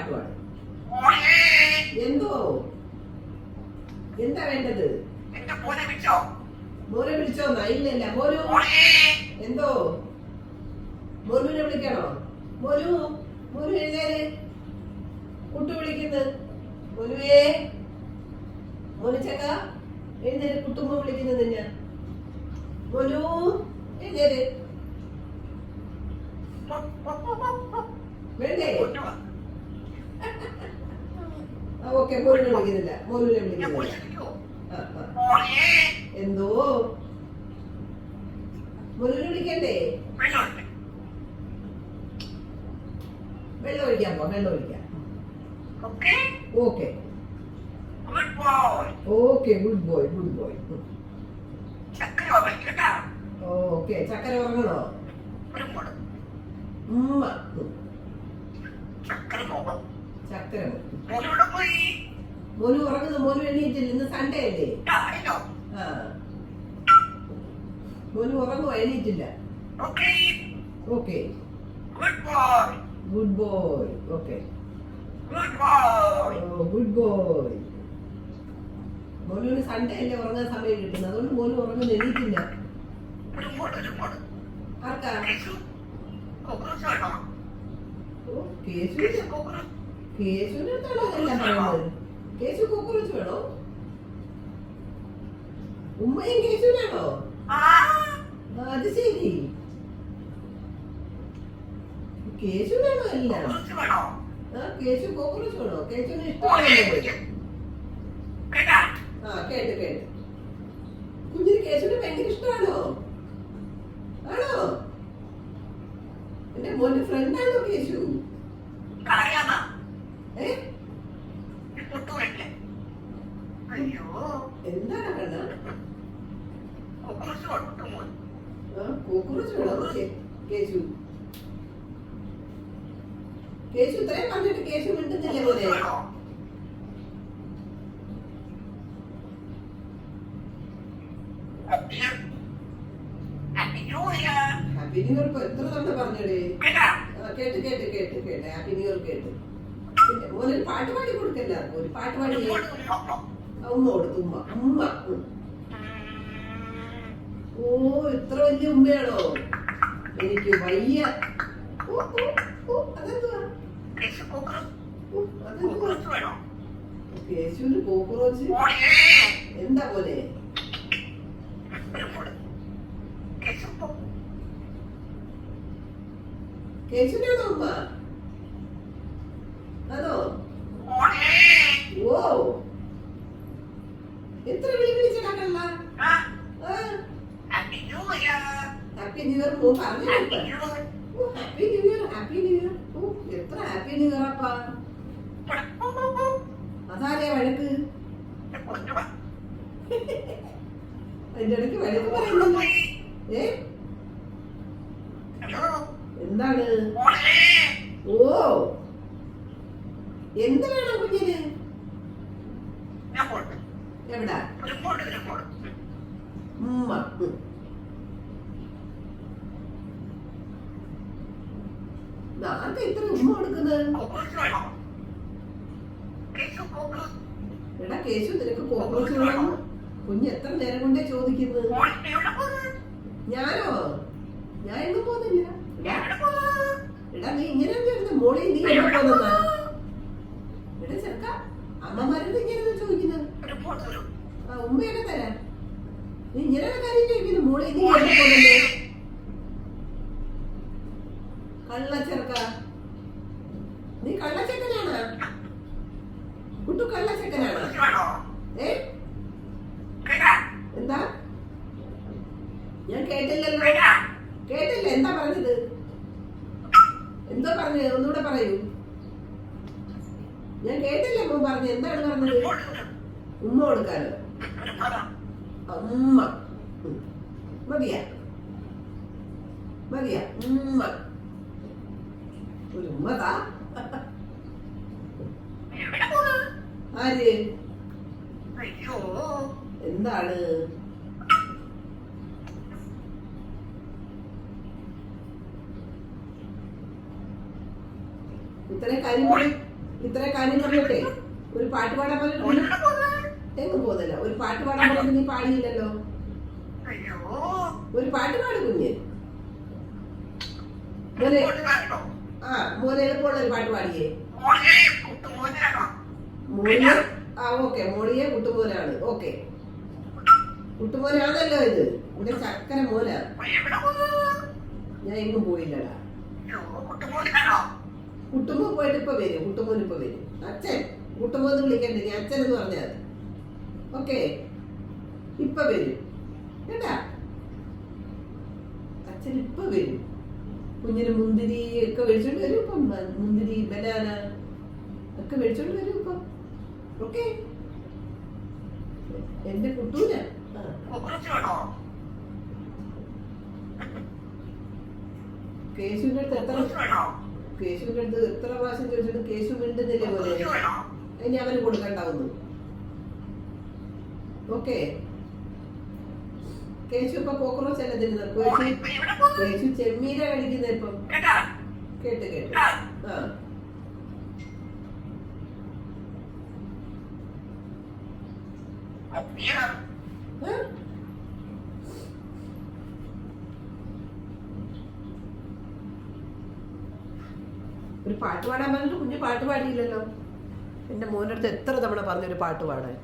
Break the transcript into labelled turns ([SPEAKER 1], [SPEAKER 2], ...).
[SPEAKER 1] പാട്ട് പാടും. എന്തോ എന്താ വേണ്ടത്? മോനെ വിളിച്ചോന്നാ? ഇല്ല മോനു. എന്തോ മോനുവിനെ വിളിക്കണോ? മോനു മോനു എഴുന്നേര്. കുട്ടു വിളിക്കുന്നു. മോനുവേ മോനുച്ചക്ക എഴുന്നേര്. കുട്ടുമ്പോ വിളിക്കുന്നത് ഞാൻ. മോനു എഴുന്നേര്. വേണ്ടേ? ഓക്കെ മോനുവിനെ വിളിക്കുന്നില്ല. മോനുവിനെ വിളിക്കുന്നില്ല. എന്തോ മോനുവിനെ വിളിക്കണ്ടേ? വെള്ളം ഒഴിക്കാൻ പോ. വെള്ളം ഒഴിക്കാം. Okay okay good boy good boy. Okay ചക്കര ഉറങ്ങണോ? ഉമ്മ ചക്കര മോനു ഉറങ്ങുന്നു. മോനു എണീറ്റില്ല. ഇന്ന് സൺഡേ അല്ലേ? ആ മോനു ഉറങ്ങുവോ? എണീറ്റില്ല. Okay good boy. Okay good boy. മോനുവിന് സൺഡേ അല്ലേ ഉറങ്ങാൻ സമയം കിട്ടുന്നത്. അതുകൊണ്ട് മോനു ഉറങ്ങുന്നു. എണീറ്റില്ല. ആർക്കാ? കേശുവിനടുത്താണോ എല്ലാം പറയുന്നത്? കേശു കോക്രോച്ച് വേണോ? ഉമ്മയും കേശുവിനാണോ? അത് ശരി. കേശുവിനാണോ എല്ലാം? കേശു കോക്രോച്ച് വേണോ? കേശുവിന് ഇഷ്ടമാണോ? കേട്ട് കുഞ്ഞിന് കേശുവിന് ഭയങ്കര ഇഷ്ടമാണോ? ആണോ? എന്റെ മോന്റെ ഫ്രണ്ടാണോ കേശു? എന്താണ് കണ്ണ? കോക്രോച്ച് വേണോ കേശു? കേശു ഇത്രയും പറഞ്ഞിട്ട് കേശു മിണ്ടുന്നില്ലേ പോലെ? ഹാപ്പി ന്യൂ ഇയർ എത്ര തവണ പറഞ്ഞേ? കേട്ട് ഹാപ്പി ന്യൂ ഇയർ കേട്ട്. പിന്നെ മോനൊരു പാട്ട് പാടി കൊടുക്കല്ല. ഒരു പാട്ട് പാടി ഉമ്മ കൊടുത്തു. ഉമ്മ. ഓ ഇത്ര വലിയ ഉമ്മയാണോ? എനിക്ക് വയ്യ. കേശുവിന് കോക്രോച്ച് എന്താ പോലെ? കേശുവിനാണോ ഉമ്മ? അതോ? ഓ എത്ര വിളിച്ചിട്ടാക്കല്ല? ഹാപ്പി ന്യൂ ഇയർ പോ പറഞ്ഞു. Happy new year. ഓ എത്ര ഹാപ്പി ന്യൂ ഇയർ അപ്പാ. അതാരേ വഴക്ക്? അതിന്റെ ഇടയ്ക്ക് വഴക്ക് പറയുന്നു. എന്താണ്? ഓ എന്ത് വേണം കുഞ്ഞിന്? എവിടാ? ഉമ്മ. നാട്ടെ ഇത്ര ഉമ്മ കൊടുക്കുന്നത്? എടാ കേശു നിനക്ക് കോക്രോച്ച് വേണം? കുഞ്ഞ് എത്ര നേരം കൊണ്ടേ ചോദിക്കുന്നത്? ഞാനോ? ഞാൻ എങ്ങും പോകുന്നില്ല. എടാ നീ ഇങ്ങനെ മോളി നീ എവിടെ പോകുന്ന? എടാ ചെറുക്ക അമ്മമാരുടെ ഇങ്ങനെ ചോദിക്കുന്നത്. ഉമ്മയൊക്കെ തരാം. നീ ഇങ്ങനെ കാര്യം ചോദിക്കുന്നു. മോളി നീ എവിടെ പോകുന്നേ? കള്ളച്ചെറുക്ക നീ കള്ളച്ചെക്കനാണ്. കുട്ടു കള്ളച്ചെക്കനാണ്. എന്താ? ഞാൻ കേട്ടില്ലല്ലോ. കേട്ടില്ല. എന്താ പറഞ്ഞത്? എന്തോ പറഞ്ഞു? ഒന്നുകൂടെ പറയൂ. ഞാൻ കേട്ടില്ല. അമ്മ പറഞ്ഞു. എന്താണ് പറഞ്ഞത്? ഉമ്മ കൊടുക്കാനോ? ഉമ്മ മതിയാ ഉമ്മ. ഒരു ഉമ്മതാ. ആര്? എന്താണ്? ഇത്രയും കരിമൊഴി ഇത്ര കാര്യം പറഞ്ഞിട്ടേ ഒരു പാട്ട് പാടാൻ പറഞ്ഞിട്ട് എങ്ങും പോകുന്നില്ല. ഒരു പാട്ട് പാടാൻ പറഞ്ഞിട്ട് നീ പാടിയില്ലല്ലോ. ഒരു പാട്ട് പാട് കുഞ്ഞ്. മോനെ മോനെ എളുപ്പമുള്ള ഒരു പാട്ട് പാടിയേ. മോളിയെ ഓക്കെ, മോളിയെ കുട്ടുമോനാണ്. ഓക്കെ, കുട്ടുമോനാണല്ലോ ഇത്. എന്റെ ചക്കര മോനാ. ഞാൻ എങ്ങും പോയില്ലടാ. കുട്ടുമോ പോയിട്ട് ഇപ്പൊ വരും. കുട്ടുമോൻ ഇപ്പൊ വരും. അച്ഛൻ കുട്ടുമോന്ന് വിളിക്കണ്ടേ, നീ അച്ഛൻ എന്ന് പറഞ്ഞാൽ. ഓക്കെ, ഇപ്പൊ വരും കേട്ടാ. അച്ഛൻ ഇപ്പൊ വരും. കുഞ്ഞിന് മുന്തിരി ഒക്കെ മേടിച്ചോണ്ട് വരും ഇപ്പം. മുന്തിരി, ബനാന ഒക്കെ മേടിച്ചോണ്ട് വരും ഇപ്പം. ഓക്കെ, എന്റെ കുട്ടൂന. കേശുവിന്റെ അടുത്ത് എത്ര പ്രാവശ്യം ചോദിച്ചിട്ട് കേശു മിണ്ടുന്നില്ലേ പോലെ. ഇനി അവന് കൊടുക്കണ്ടാവുന്നു. ഓക്കെ, കേശു ഇപ്പൊ കോക്രോച്ച് അല്ല തിന്നുന്നത്. കേശു ചെമ്മീന കഴിക്കുന്ന ഇപ്പം. കേട്ട് കേട്ട്. ആ, ഒരു പാട്ട് പാടാൻ പറഞ്ഞിട്ട് കുഞ്ഞ് പാട്ട് പാടിയില്ലല്ലോ. എന്റെ മോൻ്റെ അടുത്ത് എത്ര തവണ പറഞ്ഞൊരു പാട്ട് പാടാൻ.